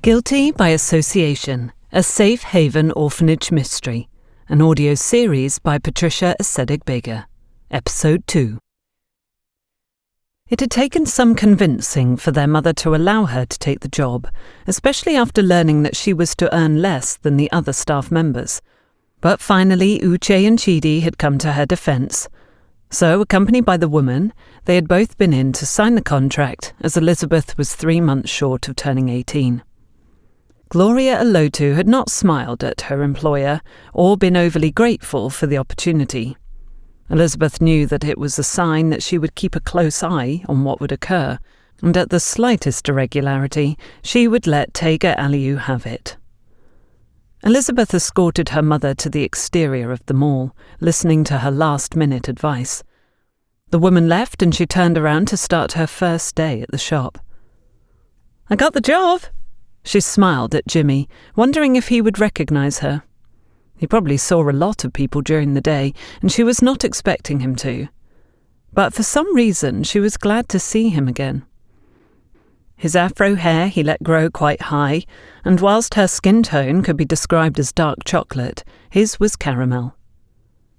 Guilty by Association, a Safe Haven Orphanage Mystery, an audio series by Patricia Asedegbega, Episode 2. It had taken some convincing for their mother to allow her to take the job, especially after learning that she was to earn less than the other staff members. But finally, Chey and Chidi had come to her defence. So, accompanied by the woman, they had both been in to sign the contract, as Elizabeth was 3 months short of turning 18. Gloria Alotu had not smiled at her employer or been overly grateful for the opportunity. Elizabeth knew that it was a sign that she would keep a close eye on what would occur, and at the slightest irregularity, she would let Tega Aliou have it. Elizabeth escorted her mother to the exterior of the mall, listening to her last-minute advice. The woman left and she turned around to start her first day at the shop. "I got the job!" She smiled at Jimmy, wondering if he would recognise her. He probably saw a lot of people during the day, and she was not expecting him to. But for some reason, she was glad to see him again. His afro hair he let grow quite high, and whilst her skin tone could be described as dark chocolate, his was caramel.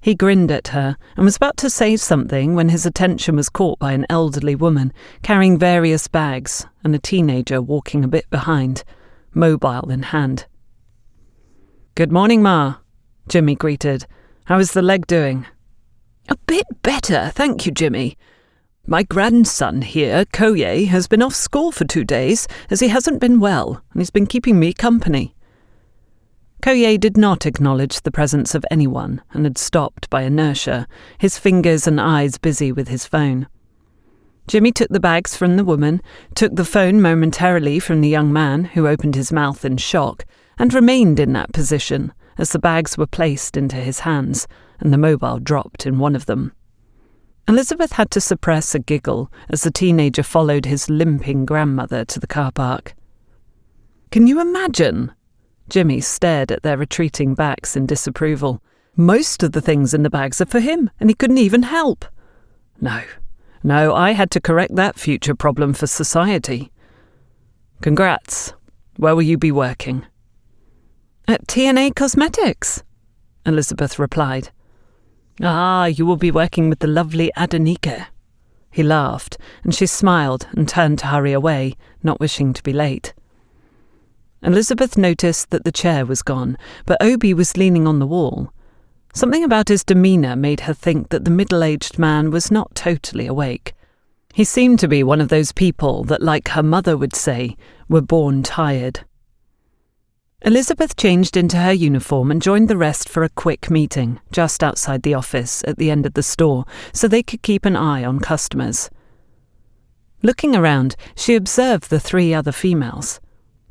He grinned at her and was about to say something when his attention was caught by an elderly woman carrying various bags and a teenager walking a bit behind, mobile in hand. "Good morning, Ma," Jimmy greeted. "How is the leg doing?" "A bit better, thank you, Jimmy. My grandson here, Chey, has been off school for 2 days as he hasn't been well, and he's been keeping me company." Chey did not acknowledge the presence of anyone and had stopped by inertia, his fingers and eyes busy with his phone. Jimmy took the bags from the woman, took the phone momentarily from the young man, who opened his mouth in shock, and remained in that position as the bags were placed into his hands and the mobile dropped in one of them. Elizabeth had to suppress a giggle as the teenager followed his limping grandmother to the car park. "Can you imagine?" Jimmy stared at their retreating backs in disapproval. "Most of the things in the bags are for him, and he couldn't even help." No, I had to correct that future problem for society." "Congrats. Where will you be working?" "At TNA Cosmetics," Elizabeth replied. "Ah, you will be working with the lovely Adonike." He laughed, and she smiled and turned to hurry away, not wishing to be late. Elizabeth noticed that the chair was gone, but Obi was leaning on the wall. Something about his demeanour made her think that the middle-aged man was not totally awake. He seemed to be one of those people that, like her mother would say, were born tired. Elizabeth changed into her uniform and joined the rest for a quick meeting, just outside the office at the end of the store, so they could keep an eye on customers. Looking around, she observed the 3 other females.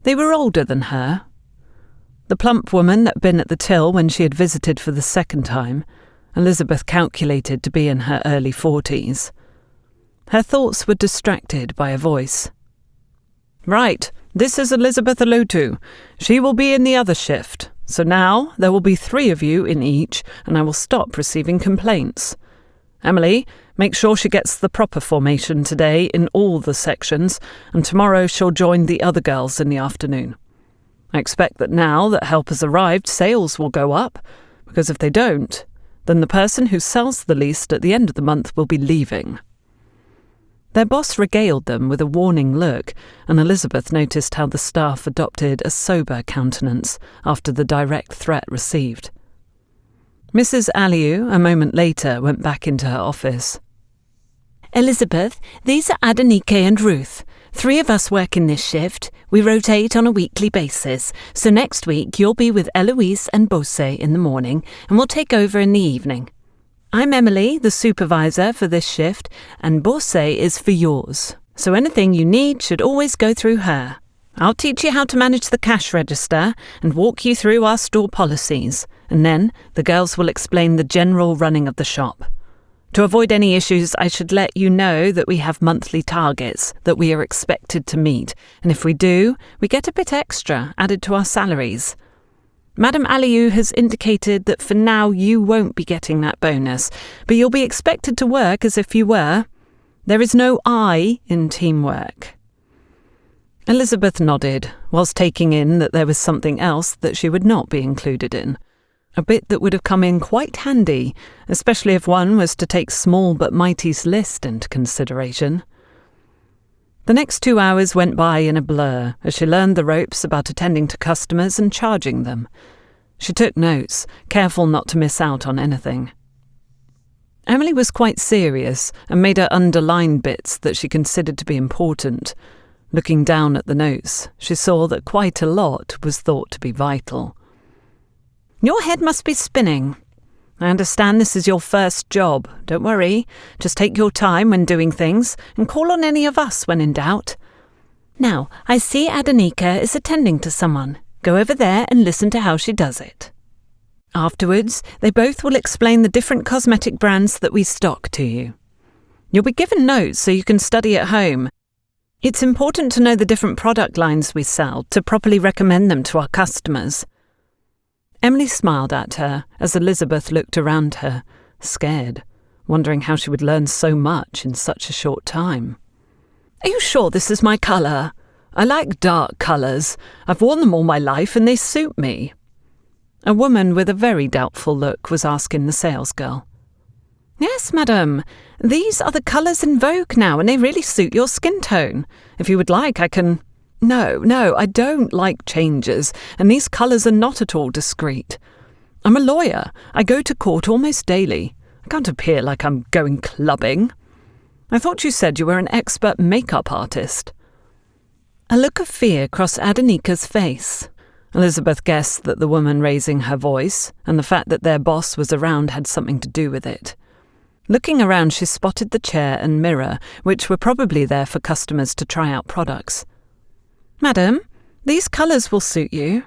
They were older than her. The plump woman that had been at the till when she had visited for the second time, Elizabeth calculated to be in her early 40s. Her thoughts were distracted by a voice. "Right, this is Elizabeth Alotu. She will be in the other shift. So now there will be 3 of you in each, and I will stop receiving complaints. Emily, make sure she gets the proper formation today in all the sections, and tomorrow she'll join the other girls in the afternoon. I expect that now that help has arrived, sales will go up, because if they don't, then the person who sells the least at the end of the month will be leaving." Their boss regaled them with a warning look, and Elizabeth noticed how the staff adopted a sober countenance after the direct threat received. Mrs. Aliou, a moment later, went back into her office. "Elizabeth, these are Adonike and Ruth. 3 of us work in this shift. We rotate on a weekly basis, so next week you'll be with Eloise and Bose in the morning, and we'll take over in the evening. I'm Emily, the supervisor for this shift, and Bose is for yours, so anything you need should always go through her. I'll teach you how to manage the cash register and walk you through our store policies, and then the girls will explain the general running of the shop. To avoid any issues, I should let you know that we have monthly targets that we are expected to meet, and if we do, we get a bit extra added to our salaries. Madame Aliou has indicated that for now you won't be getting that bonus, but you'll be expected to work as if you were. There is no I in teamwork." Elizabeth nodded, whilst taking in that there was something else that she would not be included in. A bit that would have come in quite handy, especially if one was to take Small but Mighty's list into consideration. The next 2 hours went by in a blur as she learned the ropes about attending to customers and charging them. She took notes, careful not to miss out on anything. Emily was quite serious and made her underline bits that she considered to be important. Looking down at the notes, she saw that quite a lot was thought to be vital. Your head must be spinning. I understand this is your first job. Don't worry. Just take your time when doing things and call on any of us when in doubt. Now, I see Adonika is attending to someone. Go over there and listen to how she does it. Afterwards, they both will explain the different cosmetic brands that we stock to you. You'll be given notes so you can study at home. It's important to know the different product lines we sell to properly recommend them to our customers. Emily smiled at her as Elizabeth looked around her, scared, wondering how she would learn so much in such a short time. Are you sure this is my colour? I like dark colours. I've worn them all my life and they suit me. A woman with a very doubtful look was asking the salesgirl. Yes, madam. These are the colours in vogue now and they really suit your skin tone. If you would like, I can... No, I don't like changes, and these colours are not at all discreet. I'm a lawyer. I go to court almost daily. I can't appear like I'm going clubbing. I thought you said you were an expert makeup artist. A look of fear crossed Adenika's face. Elizabeth guessed that the woman raising her voice and the fact that their boss was around had something to do with it. Looking around, she spotted the chair and mirror, which were probably there for customers to try out products. Madam, these colours will suit you.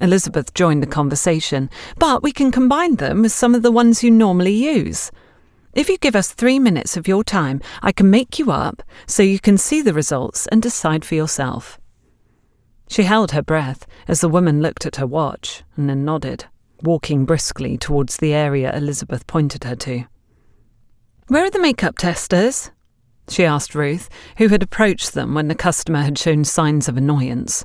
Elizabeth joined the conversation, but we can combine them with some of the ones you normally use. If you give us 3 minutes of your time, I can make you up so you can see the results and decide for yourself. She held her breath as the woman looked at her watch and then nodded, walking briskly towards the area Elizabeth pointed her to. Where are the makeup testers? She asked Ruth, who had approached them when the customer had shown signs of annoyance.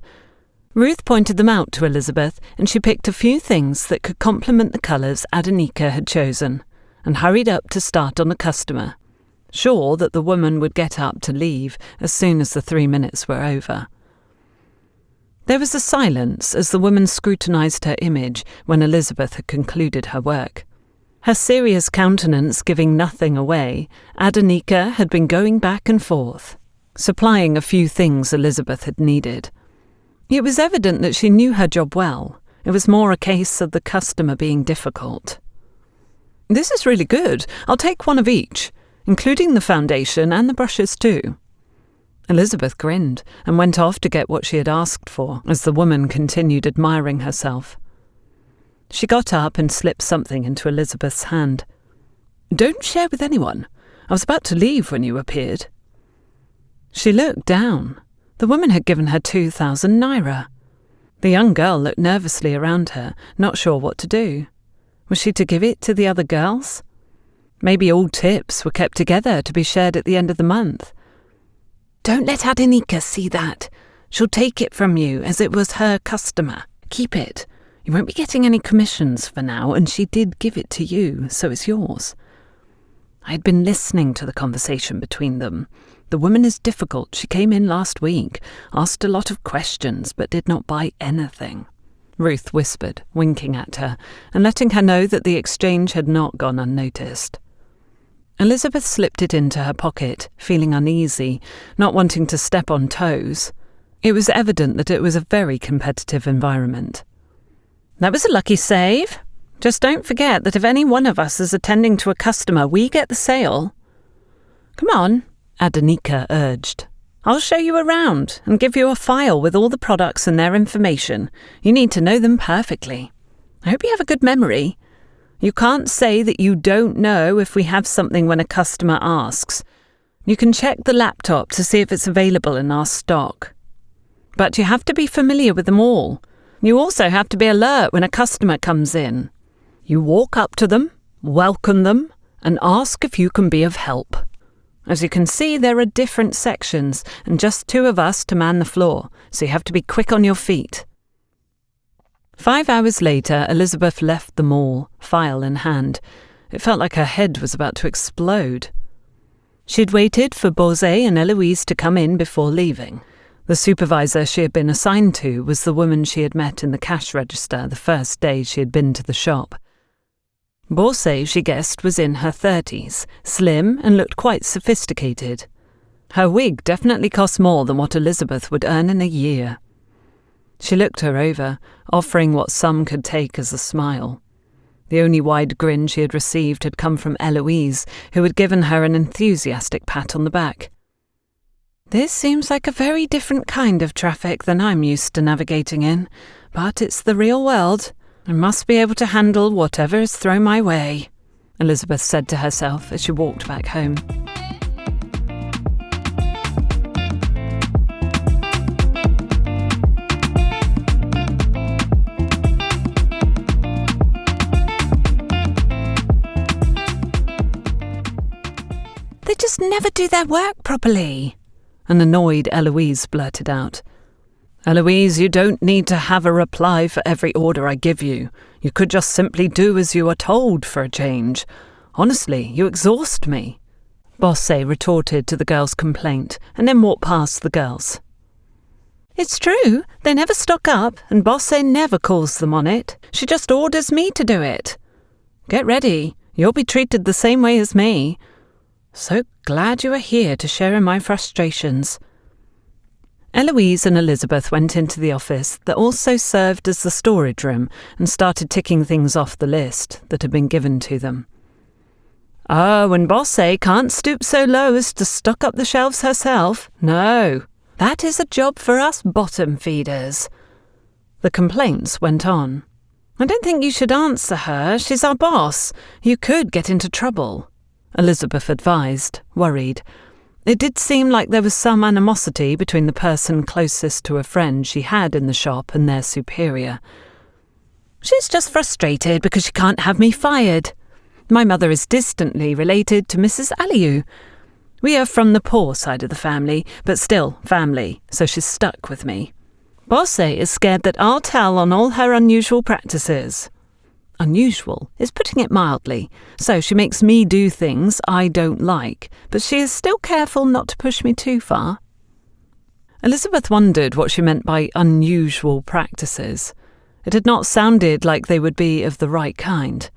Ruth pointed them out to Elizabeth, and she picked a few things that could complement the colours Adonika had chosen, and hurried up to start on the customer, sure that the woman would get up to leave as soon as the 3 minutes were over. There was a silence as the woman scrutinised her image when Elizabeth had concluded her work. Her serious countenance giving nothing away, Adonika had been going back and forth, supplying a few things Elizabeth had needed. It was evident that she knew her job well. It was more a case of the customer being difficult. This is really good. I'll take one of each, including the foundation and the brushes too. Elizabeth grinned and went off to get what she had asked for as the woman continued admiring herself. She got up and slipped something into Elizabeth's hand. Don't share with anyone. I was about to leave when you appeared. She looked down. The woman had given her 2,000 naira. The young girl looked nervously around her, not sure what to do. Was she to give it to the other girls? Maybe all tips were kept together to be shared at the end of the month. Don't let Adonika see that. She'll take it from you as it was her customer. Keep it. You won't be getting any commissions for now, and she did give it to you, so it's yours. I had been listening to the conversation between them. The woman is difficult. She came in last week, asked a lot of questions, but did not buy anything. Ruth whispered, winking at her, and letting her know that the exchange had not gone unnoticed. Elizabeth slipped it into her pocket, feeling uneasy, not wanting to step on toes. It was evident that it was a very competitive environment. That was a lucky save. Just don't forget that if any one of us is attending to a customer, we get the sale. Come on, Adonika urged. I'll show you around and give you a file with all the products and their information. You need to know them perfectly. I hope you have a good memory. You can't say that you don't know if we have something when a customer asks. You can check the laptop to see if it's available in our stock. But you have to be familiar with them all. You also have to be alert when a customer comes in. You walk up to them, welcome them, and ask if you can be of help. As you can see, there are different sections and just 2 of us to man the floor, so you have to be quick on your feet." 5 hours later, Elizabeth left the mall, file in hand. It felt like her head was about to explode. She'd waited for Bose and Eloise to come in before leaving. The supervisor she had been assigned to was the woman she had met in the cash register the first day she had been to the shop. Bose, she guessed, was in her 30s, slim and looked quite sophisticated. Her wig definitely cost more than what Elizabeth would earn in a year. She looked her over, offering what some could take as a smile. The only wide grin she had received had come from Eloise, who had given her an enthusiastic pat on the back. "This seems like a very different kind of traffic than I'm used to navigating in, but it's the real world. I must be able to handle whatever is thrown my way," Elizabeth said to herself as she walked back home. "They just never do their work properly," an annoyed Eloise blurted out. "Eloise, you don't need to have a reply for every order I give you. You could just simply do as you are told for a change. Honestly, you exhaust me," Bosse retorted to the girl's complaint and then walked past the girls. "It's true, they never stock up and Bosse never calls them on it. She just orders me to do it. Get ready, you'll be treated the same way as me. So glad you are here to share in my frustrations." Eloise and Elizabeth went into the office that also served as the storage room and started ticking things off the list that had been given to them. "Oh, and Bosse can't stoop so low as to stock up the shelves herself. No, that is a job for us bottom feeders." The complaints went on. "I don't think you should answer her. She's our boss. You could get into trouble," Elizabeth advised, worried. It did seem like there was some animosity between the person closest to a friend she had in the shop and their superior. "She's just frustrated because she can't have me fired. My mother is distantly related to Mrs. Aliou. We are from the poor side of the family, but still family, so she's stuck with me. Bosse is scared that I'll tell on all her unusual practices. Unusual is putting it mildly, so she makes me do things I don't like, but she is still careful not to push me too far." Elizabeth wondered what she meant by unusual practices. It had not sounded like they would be of the right kind.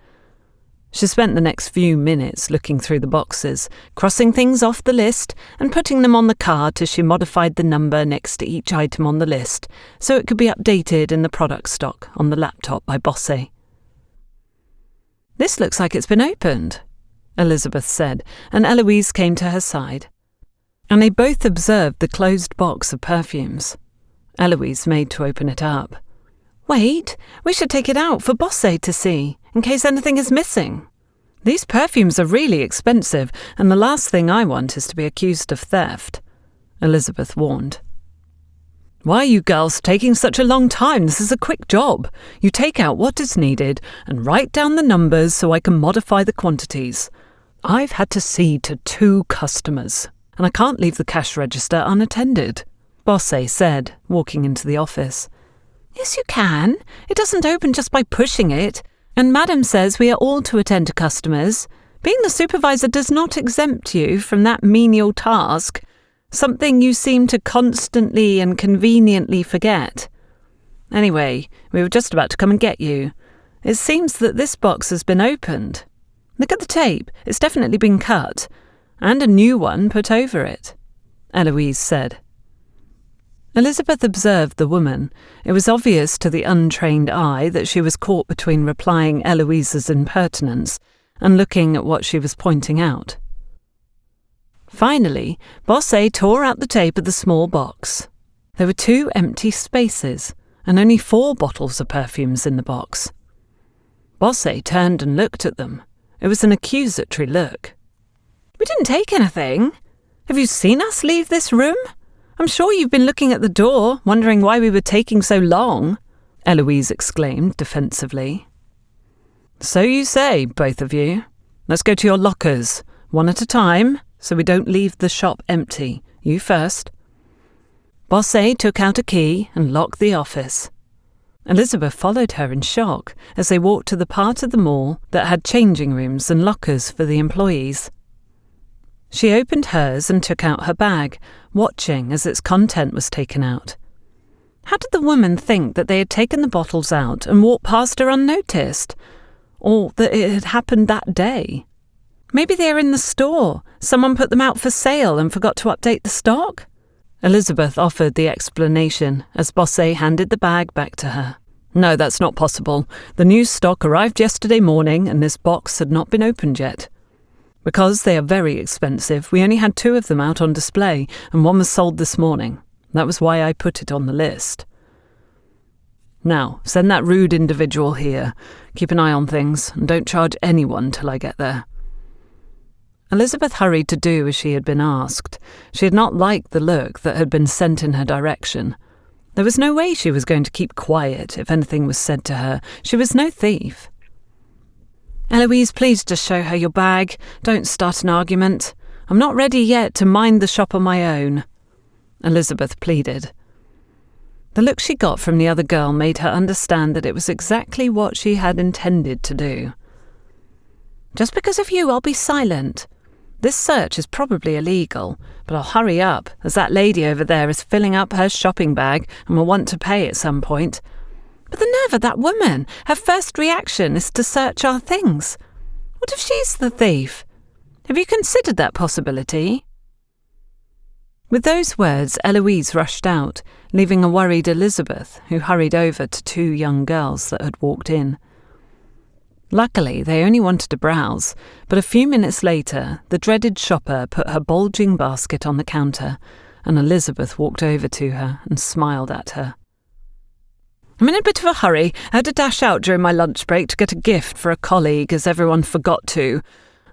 She spent the next few minutes looking through the boxes, crossing things off the list and putting them on the card as she modified the number next to each item on the list so it could be updated in the product stock on the laptop by Bosse. "This looks like it's been opened," Elizabeth said, and Eloise came to her side. And they both observed the closed box of perfumes. Eloise made to open it up. "Wait, we should take it out for Bosse to see, in case anything is missing. These perfumes are really expensive, and the last thing I want is to be accused of theft," Elizabeth warned. "Why are you girls taking such a long time? This is a quick job. You take out what is needed and write down the numbers so I can modify the quantities. I've had to see to 2 customers, and I can't leave the cash register unattended," Bosse said, walking into the office. "Yes, you can. It doesn't open just by pushing it, and Madam says we are all to attend to customers. Being the supervisor does not exempt you from that menial task, something you seem to constantly and conveniently forget. Anyway, we were just about to come and get you. It seems that this box has been opened. Look at the tape, it's definitely been cut, and a new one put over it," Eloise said. Elizabeth observed the woman. It was obvious to the untrained eye that she was caught between replying Eloise's impertinence and looking at what she was pointing out. Finally, Bosse tore out the tape of the small box. There were 2 empty spaces, and only 4 bottles of perfumes in the box. Bosse turned and looked at them. It was an accusatory look. "We didn't take anything. Have you seen us leave this room? I'm sure you've been looking at the door, wondering why we were taking so long," Eloise exclaimed defensively. "So you say, both of you. Let's go to your lockers, one at a time," so we don't leave the shop empty. You first." Bosse took out a key and locked the office. Elizabeth followed her in shock as they walked to the part of the mall that had changing rooms and lockers for the employees. She opened hers and took out her bag, watching as its content was taken out. How did the woman think that they had taken the bottles out and walked past her unnoticed? Or that it had happened that day? Maybe they were in the store. Someone put them out for sale and forgot to update the stock? Elizabeth offered the explanation as Bosse handed the bag back to her. "No, that's not possible. The new stock arrived yesterday morning and this box had not been opened yet. Because they are very expensive, we only had 2 of them out on display and 1 was sold this morning. That was why I put it on the list. Now, send that rude individual here. Keep an eye on things and don't charge anyone till I get there." Elizabeth hurried to do as she had been asked. She had not liked the look that had been sent in her direction. There was no way she was going to keep quiet if anything was said to her. She was no thief. "Eloise, please just show her your bag. Don't start an argument. I'm not ready yet to mind the shop on my own," Elizabeth pleaded. The look she got from the other girl made her understand that it was exactly what she had intended to do. "Just because of you, I'll be silent. This search is probably illegal, but I'll hurry up, as that lady over there is filling up her shopping bag and will want to pay at some point. But the nerve of that woman! Her first reaction is to search our things. What if she's the thief? Have you considered that possibility?" With those words, Eloise rushed out, leaving a worried Elizabeth, who hurried over to 2 young girls that had walked in. Luckily, they only wanted to browse, but a few minutes later, the dreaded shopper put her bulging basket on the counter, and Elizabeth walked over to her and smiled at her. "I'm in a bit of a hurry. I had to dash out during my lunch break to get a gift for a colleague, as everyone forgot to,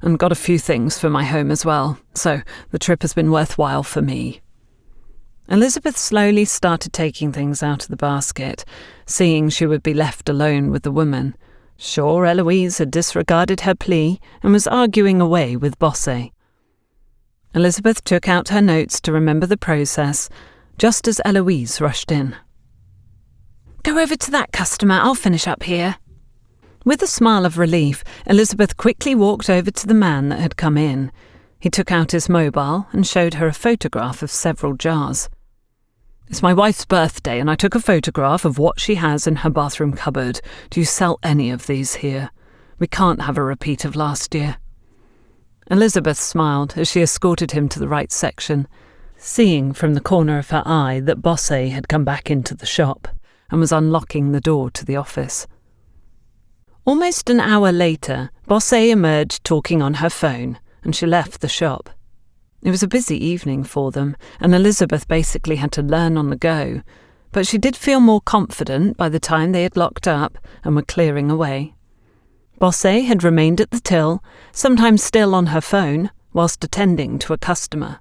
and got a few things for my home as well, so the trip has been worthwhile for me." Elizabeth slowly started taking things out of the basket, seeing she would be left alone with the woman. Sure, Eloise had disregarded her plea and was arguing away with Bosse. Elizabeth took out her notes to remember the process, just as Eloise rushed in. "Go over to that customer, I'll finish up here." With a smile of relief, Elizabeth quickly walked over to the man that had come in. He took out his mobile and showed her a photograph of several jars. "It's my wife's birthday and I took a photograph of what she has in her bathroom cupboard. Do you sell any of these here? We can't have a repeat of last year." Elizabeth smiled as she escorted him to the right section, seeing from the corner of her eye that Bosse had come back into the shop and was unlocking the door to the office. Almost an hour later, Bosse emerged talking on her phone, and she left the shop. It was a busy evening for them, and Elizabeth basically had to learn on the go, but she did feel more confident by the time they had locked up and were clearing away. Bosse had remained at the till, sometimes still on her phone, whilst attending to a customer.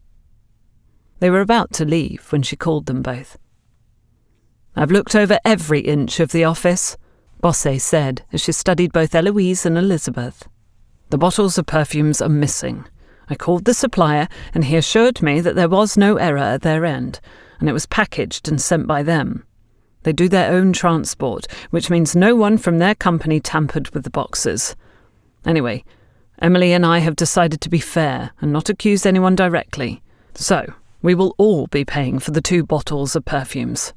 They were about to leave when she called them both. "I've looked over every inch of the office," Bosse said as she studied both Eloise and Elizabeth. "The bottles of perfumes are missing. I called the supplier and he assured me that there was no error at their end, and it was packaged and sent by them. They do their own transport, which means no one from their company tampered with the boxes. Anyway, Emily and I have decided to be fair and not accuse anyone directly, so we will all be paying for the 2 bottles of perfumes."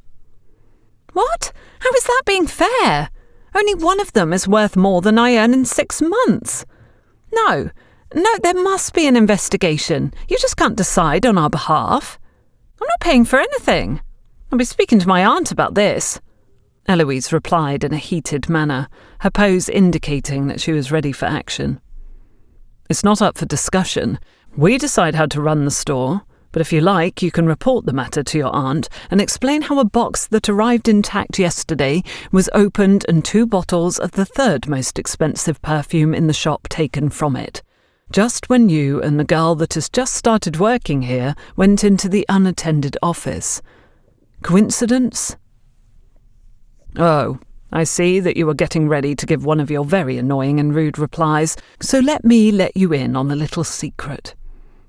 "What? How is that being fair? Only one of them is worth more than I earn in 6 months. No, there must be an investigation. You just can't decide on our behalf. I'm not paying for anything. I'll be speaking to my aunt about this," Eloise replied in a heated manner, her pose indicating that she was ready for action. "It's not up for discussion. We decide how to run the store, but if you like, you can report the matter to your aunt and explain how a box that arrived intact yesterday was opened and 2 bottles of the 3rd most expensive perfume in the shop taken from it, just when you and the girl that has just started working here went into the unattended office. Coincidence?" "Oh, I see that you are getting ready to give one of your very annoying and rude replies, so let me let you in on a little secret.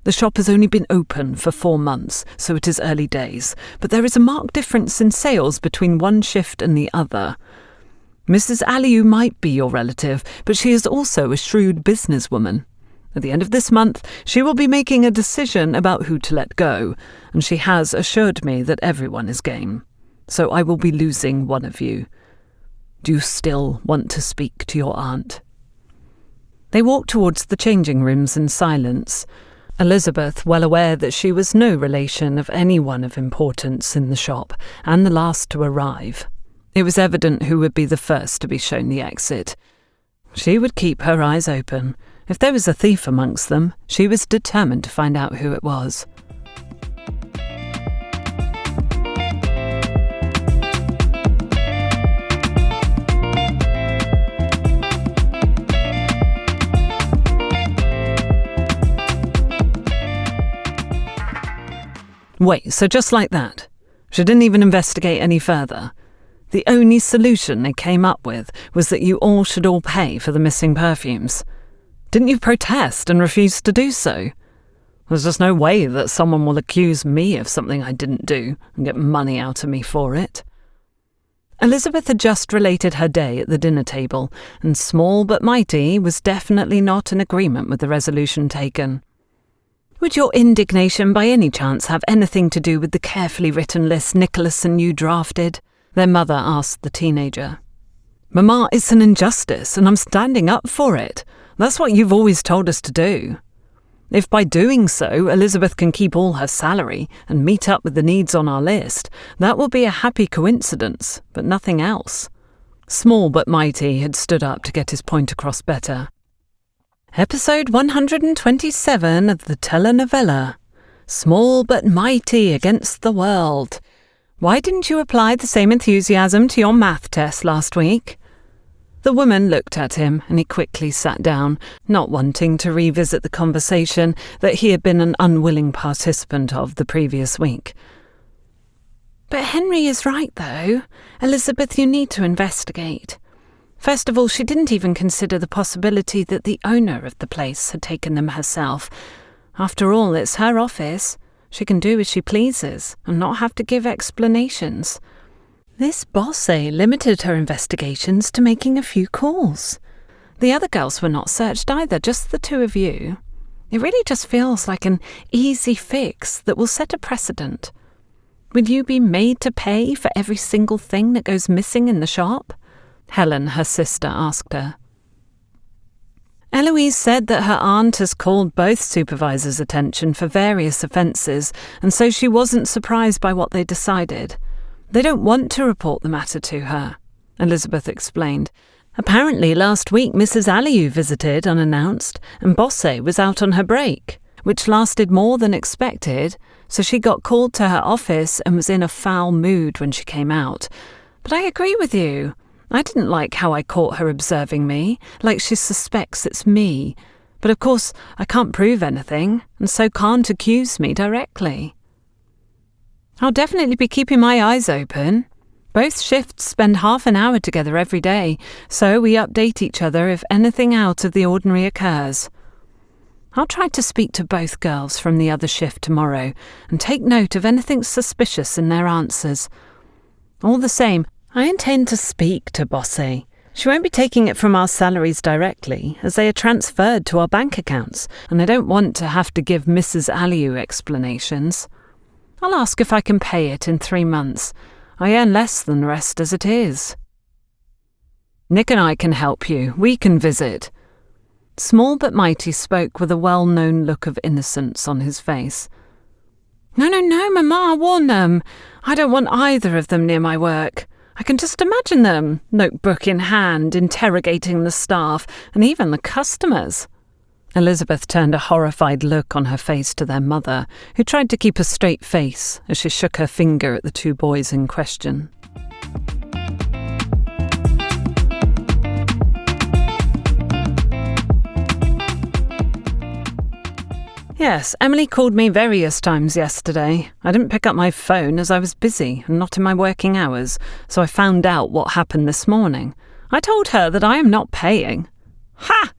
The shop has only been open for 4 months, so it is early days, but there is a marked difference in sales between one shift and the other. Mrs. Aliou might be your relative, but she is also a shrewd businesswoman. At the end of this month, she will be making a decision about who to let go, and she has assured me that everyone is game. So I will be losing one of you. Do you still want to speak to your aunt?" They walked towards the changing rooms in silence. Elizabeth, well aware that she was no relation of anyone of importance in the shop, and the last to arrive. It was evident who would be the first to be shown the exit. She would keep her eyes open. If there was a thief amongst them, she was determined to find out who it was. Wait, so just like that? She didn't even investigate any further. The only solution they came up with was that you all should pay for the missing perfumes. Didn't you protest and refuse to do so? There's just no way that someone will accuse me of something I didn't do and get money out of me for it. Elizabeth had just related her day at the dinner table, and Small but Mighty was definitely not in agreement with the resolution taken. Would your indignation by any chance have anything to do with the carefully written list Nicholas and you drafted? Their mother asked the teenager. Mama, it's an injustice, and I'm standing up for it. That's what you've always told us to do. If by doing so, Elizabeth can keep all her salary and meet up with the needs on our list, that will be a happy coincidence, but nothing else. Small but Mighty had stood up to get his point across better. Episode 127 of the telenovela. Small but Mighty against the world. Why didn't you apply the same enthusiasm to your math test last week? The woman looked at him, and he quickly sat down, not wanting to revisit the conversation that he had been an unwilling participant of the previous week. But Henry is right, though. Elizabeth, you need to investigate. First of all, she didn't even consider the possibility that the owner of the place had taken them herself. After all, it's her office. She can do as she pleases and not have to give explanations. This bosse limited her investigations to making a few calls. The other girls were not searched either, just the two of you. It really just feels like an easy fix that will set a precedent. Will you be made to pay for every single thing that goes missing in the shop? Helen, her sister, asked her. Eloise said that her aunt has called both supervisors' attention for various offences, and so she wasn't surprised by what they decided. They don't want to report the matter to her, Elizabeth explained. Apparently last week Mrs. Aliou visited unannounced, and Bosse was out on her break, which lasted more than expected, so she got called to her office and was in a foul mood when she came out. But I agree with you. I didn't like how I caught her observing me, like she suspects it's me. But of course, I can't prove anything, and so can't accuse me directly. I'll definitely be keeping my eyes open. Both shifts spend half an hour together every day, so we update each other if anything out of the ordinary occurs. I'll try to speak to both girls from the other shift tomorrow, and take note of anything suspicious in their answers. All the same, I intend to speak to Bosse. She won't be taking it from our salaries directly, as they are transferred to our bank accounts, and I don't want to have to give Mrs. Aliou explanations. I'll ask if I can pay it in 3 months. I earn less than the rest as it is. Nick and I can help you. We can visit. Small but Mighty spoke with a well-known look of innocence on his face. No, Mama, warn them. I don't want either of them near my work. I can just imagine them, notebook in hand, interrogating the staff and even the customers. Elizabeth turned a horrified look on her face to their mother, who tried to keep a straight face as she shook her finger at the 2 boys in question. Yes, Emily called me various times yesterday. I didn't pick up my phone as I was busy and not in my working hours, so I found out what happened this morning. I told her that I am not paying. Ha!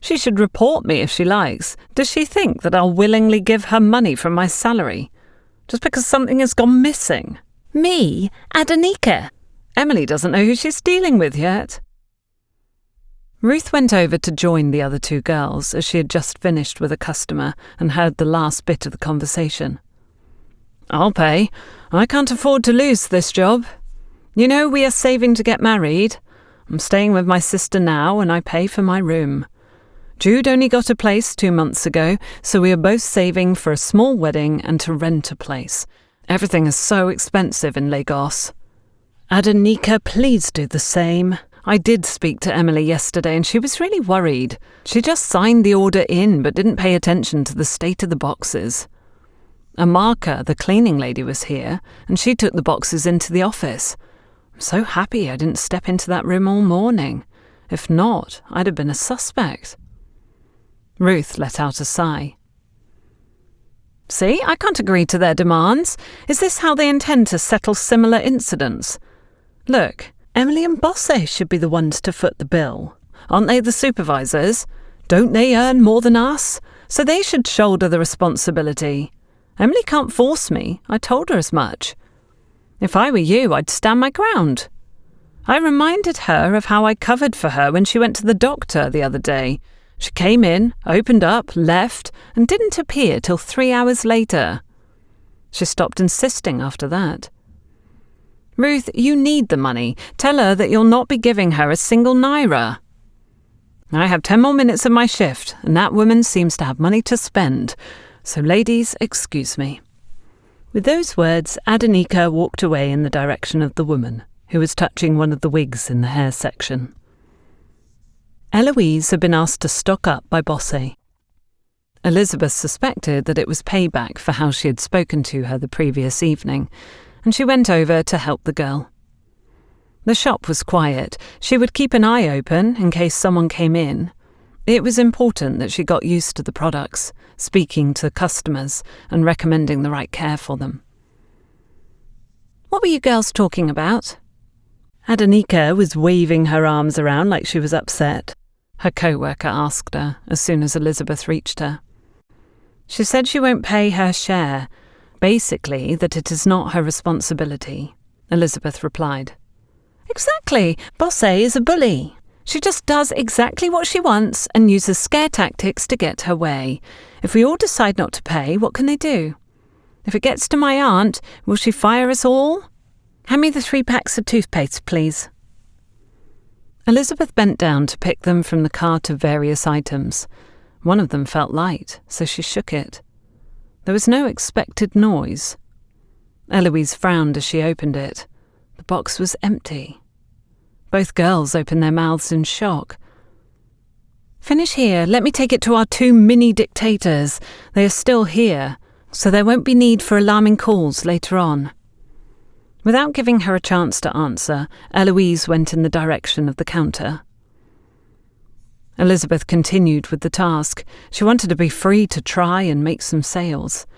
She should report me if she likes. Does she think that I'll willingly give her money from my salary? Just because something has gone missing? Me? Adanika? Emily doesn't know who she's dealing with yet. Ruth went over to join the other two girls as she had just finished with a customer and heard the last bit of the conversation. I'll pay. I can't afford to lose this job. You know, we are saving to get married. I'm staying with my sister now and I pay for my room. Jude only got a place 2 months ago, so we are both saving for a small wedding and to rent a place. Everything is so expensive in Lagos. Adanika, please do the same. I did speak to Emily yesterday and she was really worried. She just signed the order in but didn't pay attention to the state of the boxes. Amaka, the cleaning lady, was here and she took the boxes into the office. I'm so happy I didn't step into that room all morning. If not, I'd have been a suspect. Ruth let out a sigh. See, I can't agree to their demands. Is this how they intend to settle similar incidents? Look, Emily and Bosse should be the ones to foot the bill. Aren't they the supervisors? Don't they earn more than us? So they should shoulder the responsibility. Emily can't force me. I told her as much. If I were you, I'd stand my ground. I reminded her of how I covered for her when she went to the doctor the other day. She came in, opened up, left, and didn't appear till 3 hours later. She stopped insisting after that. Ruth, you need the money. Tell her that you'll not be giving her a single naira. I have 10 more minutes of my shift, and that woman seems to have money to spend. So ladies, excuse me. With those words, Adanika walked away in the direction of the woman, who was touching one of the wigs in the hair section. Eloise had been asked to stock up by Bosse. Elizabeth suspected that it was payback for how she had spoken to her the previous evening, and she went over to help the girl. The shop was quiet. She would keep an eye open in case someone came in. It was important that she got used to the products, speaking to customers and recommending the right care for them. What were you girls talking about? Adanika was waving her arms around like she was upset. Her co-worker asked her as soon as Elizabeth reached her. She said she won't pay her share, basically that it is not her responsibility, Elizabeth replied. Exactly, Bosse is a bully. She just does exactly what she wants and uses scare tactics to get her way. If we all decide not to pay, what can they do? If it gets to my aunt, will she fire us all? Hand me the 3 packs of toothpaste, please. Elizabeth bent down to pick them from the cart of various items. One of them felt light, so she shook it. There was no expected noise. Eloise frowned as she opened it. The box was empty. Both girls opened their mouths in shock. Finish here. Let me take it to our 2 mini dictators. They are still here, so there won't be need for alarming calls later on. Without giving her a chance to answer, Eloise went in the direction of the counter. Elizabeth continued with the task. She wanted to be free to try and make some sales.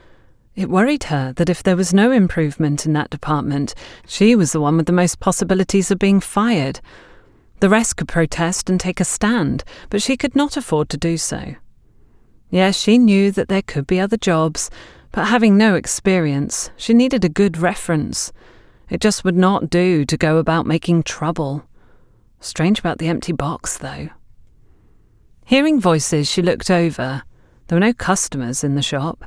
It worried her that if there was no improvement in that department, she was the one with the most possibilities of being fired. The rest could protest and take a stand, but she could not afford to do so. Yes, she knew that there could be other jobs, but having no experience, she needed a good reference. It just would not do to go about making trouble. Strange about the empty box, though. Hearing voices, she looked over. There were no customers in the shop.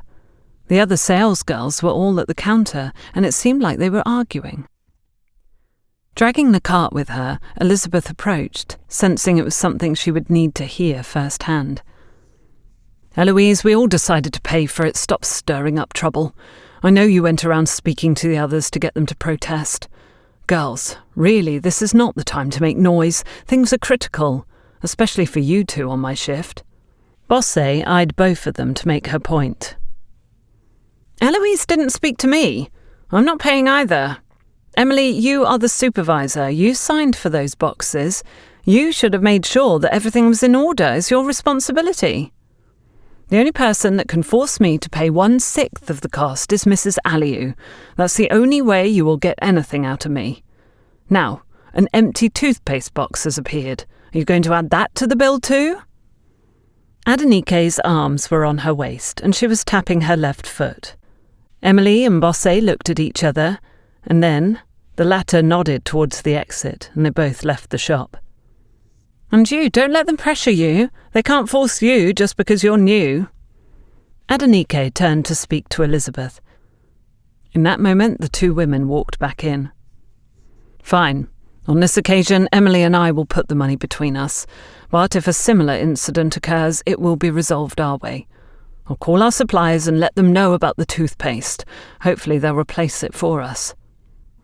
The other sales girls were all at the counter, and it seemed like they were arguing. Dragging the cart with her, Elizabeth approached, sensing it was something she would need to hear firsthand. Eloise, we all decided to pay for it. Stop stirring up trouble. I know you went around speaking to the others to get them to protest. Girls, really, this is not the time to make noise. Things are critical, especially for you two on my shift. Bosse eyed both of them to make her point. Eloise didn't speak to me. I'm not paying either. Emily, you are the supervisor. You signed for those boxes. You should have made sure that everything was in order. It's your responsibility. The only person that can force me to pay 1/6 of the cost is Mrs. Aliou. That's the only way you will get anything out of me. Now, an empty toothpaste box has appeared. Are you going to add that to the bill too? Adenike's arms were on her waist and she was tapping her left foot. Emily and Bosse looked at each other, and then the latter nodded towards the exit and they both left the shop. "And you, don't let them pressure you. They can't force you just because you're new." Adenike turned to speak to Elizabeth. In that moment, the two women walked back in. "Fine. On this occasion, Emily and I will put the money between us, but if a similar incident occurs, it will be resolved our way. I'll call our suppliers and let them know about the toothpaste. Hopefully they'll replace it for us.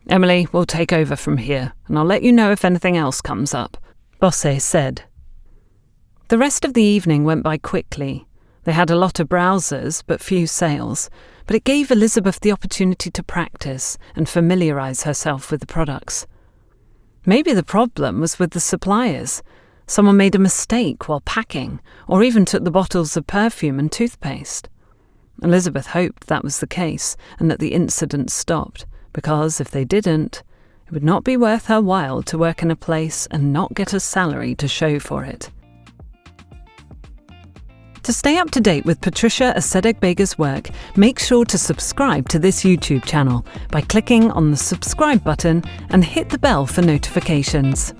Emily will take over from here, and I'll let you know if anything else comes up," Bosse said. The rest of the evening went by quickly. They had a lot of browsers, but few sales, but it gave Elizabeth the opportunity to practice and familiarise herself with the products. Maybe the problem was with the suppliers. Someone made a mistake while packing, or even took the bottles of perfume and toothpaste. Elizabeth hoped that was the case, and that the incident stopped, because if they didn't, it would not be worth her while to work in a place and not get a salary to show for it. To stay up to date with Patricia Asedegbega's work, make sure to subscribe to this YouTube channel by clicking on the subscribe button and hit the bell for notifications.